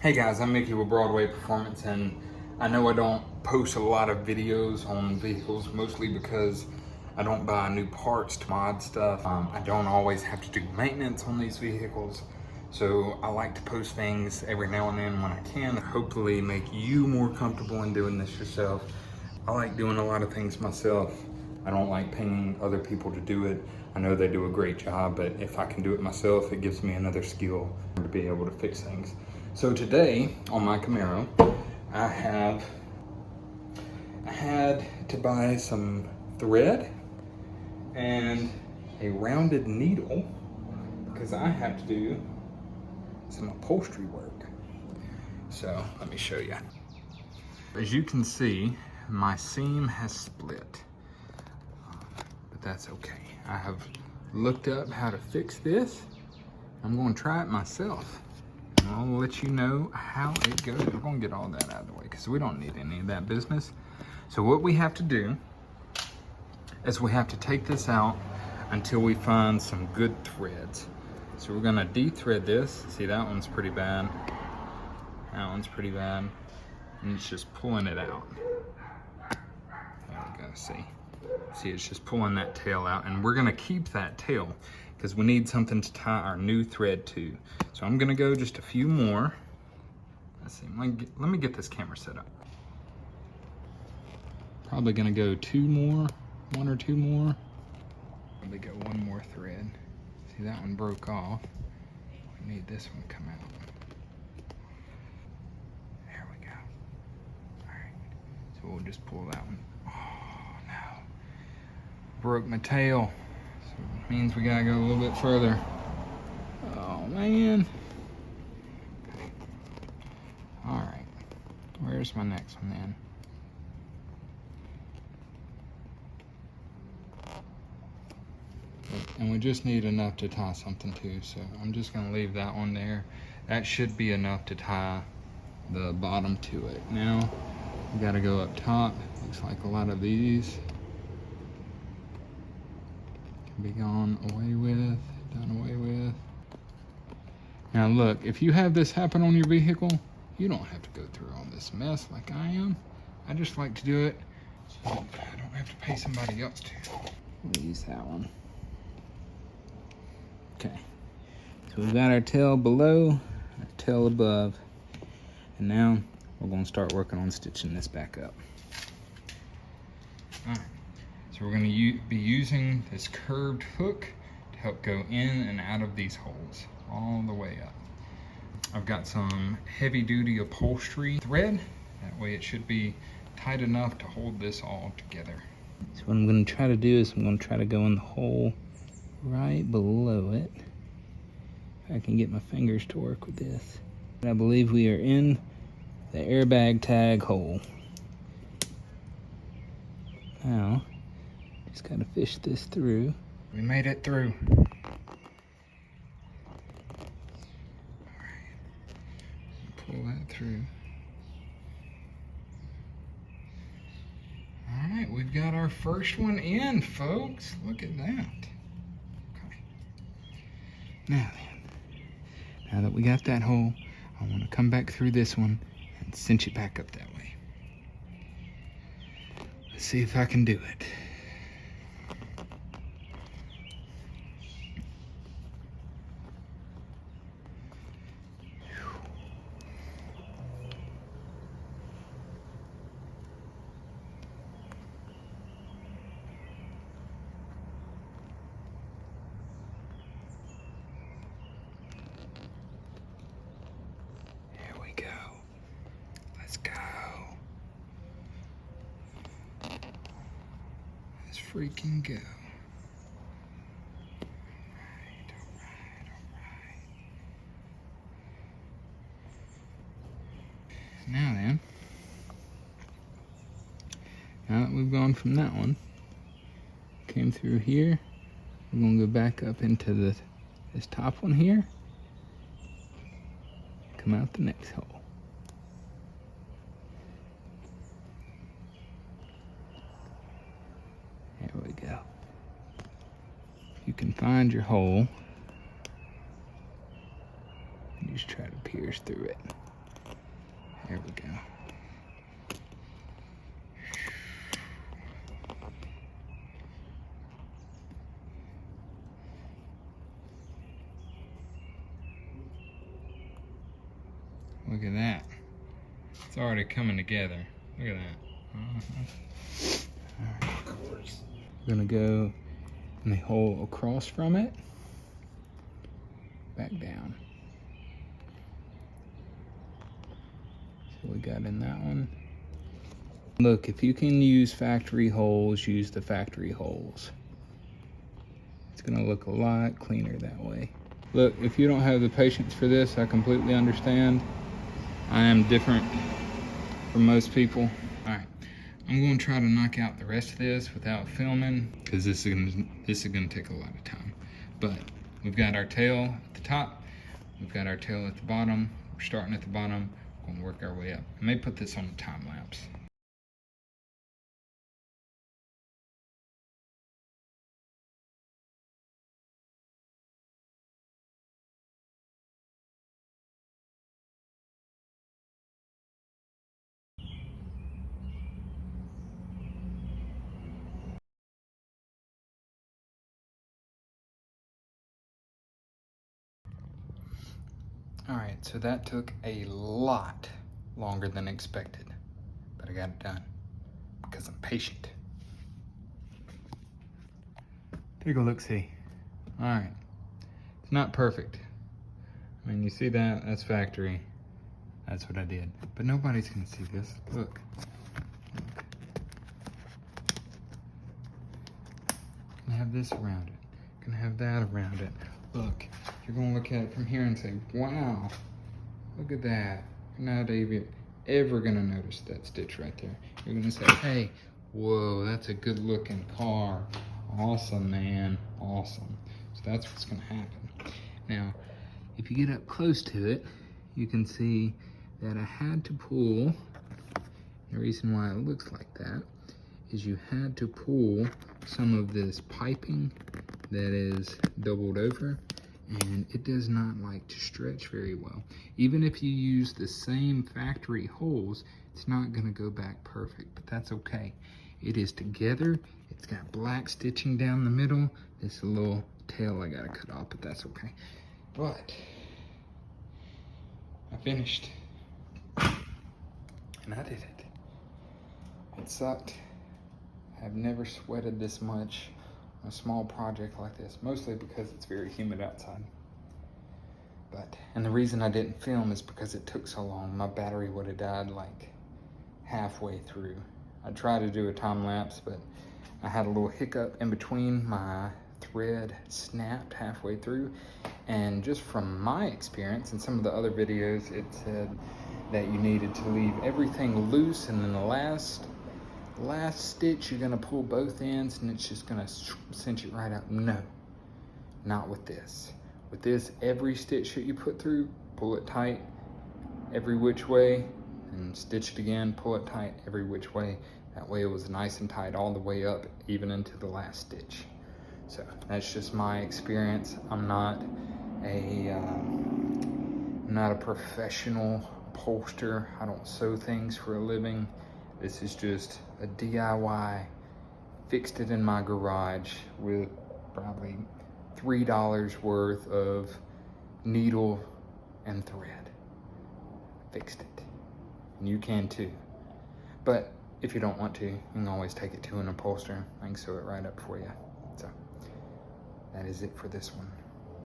Hey guys, I'm Mickey with Broadway Performance, and I know I don't post a lot of videos on vehicles, mostly because I don't buy new parts to mod stuff. I don't always have to do maintenance on these vehicles, so I like to post things every now and then when I can, hopefully make you more comfortable in doing this yourself. I like doing a lot of things myself. I don't like paying other people to do it. I know they do a great job, but if I can do it myself, it gives me another skill to be able to fix things. So today on my Camaro, I had to buy some thread and a rounded needle because I have to do some upholstery work. So let me show you. As you can see, my seam has split, but that's okay. I have looked up how to fix this. I'm going to try it myself. I'll let you know how it goes. We're gonna get all that out of the way because we don't need any of that business. So what we have to do is we have to take this out until we find some good threads. So we're gonna de-thread this. See, that one's pretty bad. That one's pretty bad. And it's just pulling it out. There we go, see? See, it's just pulling that tail out, and we're gonna keep that tail because we need something to tie our new thread to. So I'm gonna go just a few more. Let's see, let me get this camera set up. Probably gonna go one or two more. Probably go one more thread. See, that one broke off. We need this one to come out. There we go. All right, so we'll just pull that one. Oh no, broke my tail. So it means we gotta go a little bit further. Oh man. All right, where's my next one then? And we just need enough to tie something to, so I'm just gonna leave that one there. That should be enough to tie the bottom to it. Now, we gotta go up top. Looks like a lot of these can be done away with. Now look, if you have this happen on your vehicle, you don't have to go through all this mess like I am. I just like to do it so I don't have to pay somebody else to. We'll use that one. Okay, so we've got our tail below, our tail above, and now we're going to start working on stitching this back up. All right, so we're going to be using this curved hook to help go in and out of these holes all the way up. I've got some heavy-duty upholstery thread. That way it should be tight enough to hold this all together. So what I'm going to try to do is I'm going to try to go in the hole right below it. If I can get my fingers to work with this. I believe we are in the airbag tag hole. Now, just gotta fish this through. We made it through. Alright, pull that through. Alright, we've got our first one in, folks. Look at that. Now then, now that we got that hole, I want to come back through this one and cinch it back up that way. Let's see if I can do it. Let's go. Let's freaking go. Alright. Now then, now that we've gone from that one, came through here, we're gonna go back up into this top one here, come out the next hole. There we go. You can find your hole and just try to pierce through it. There we go. Look at that. It's already coming together. Look at that. Alright, of course. We're gonna go in the hole across from it. Back down. So we got in that one. Look, if you can use factory holes, use the factory holes. It's gonna look a lot cleaner that way. Look, if you don't have the patience for this, I completely understand. I am different from most people. All right, I'm gonna try to knock out the rest of this without filming because this is gonna take a lot of time. But we've got our tail at the top, we've got our tail at the bottom. We're starting at the bottom, we're gonna work our way up. I may put this on a time lapse. All right, so that took a lot longer than expected, but I got it done because I'm patient. Take a look-see. All right, it's not perfect. I mean, you see that? That's factory. That's what I did. But nobody's gonna see this. Look. Gonna have this around it. Gonna have that around it. Look, you're gonna look at it from here and say, wow, look at that. You're not even ever gonna notice that stitch right there. You're gonna say, hey, whoa, that's a good looking car. Awesome, man, awesome. So that's what's gonna happen. Now, if you get up close to it, you can see that I had to pull. The reason why it looks like that is you had to pull some of this piping that is doubled over, and it does not like to stretch very well. Even if you use the same factory holes, it's not gonna go back perfect, but that's okay. It is together. It's got black stitching down the middle. This little tail I gotta cut off, but that's okay. But I finished, and I did it. It sucked. I've never sweated this much on a small project like this, mostly because it's very humid outside. And the reason I didn't film is because it took so long. My battery would have died like halfway through. I tried to do a time lapse, but I had a little hiccup in between. My thread snapped halfway through, and just from my experience and some of the other videos, it said that you needed to leave everything loose, and then the last stitch you're gonna pull both ends and it's just gonna cinch it right out. No, not with this. With this, every stitch that you put through, pull it tight every which way, and stitch it again, pull it tight every which way. That way it was nice and tight all the way up, even into the last stitch. So that's just my experience. I'm not a professional upholsterer. I don't sew things for a living. This is just a DIY. Fixed it in my garage with probably $3 worth of needle and thread. Fixed it. And you can too. But if you don't want to, you can always take it to an upholsterer. I can sew it right up for you. So that is it for this one.